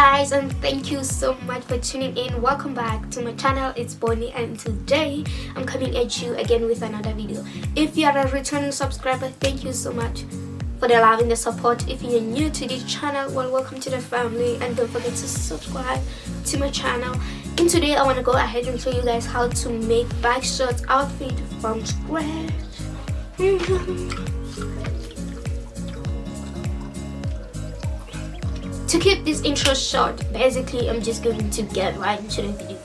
guys, and thank you so much for tuning in. Welcome back to my channel. It's Bonnie, and today I'm coming at you again with another video. If you are a returning subscriber, thank you so much for the love and the support. If you're new to this channel, well, welcome to the family, and don't forget to subscribe to my channel. And today I want to go ahead and show you guys how to make bike shorts outfit from scratch. To keep this intro short, basically I'm just going to get right into the video.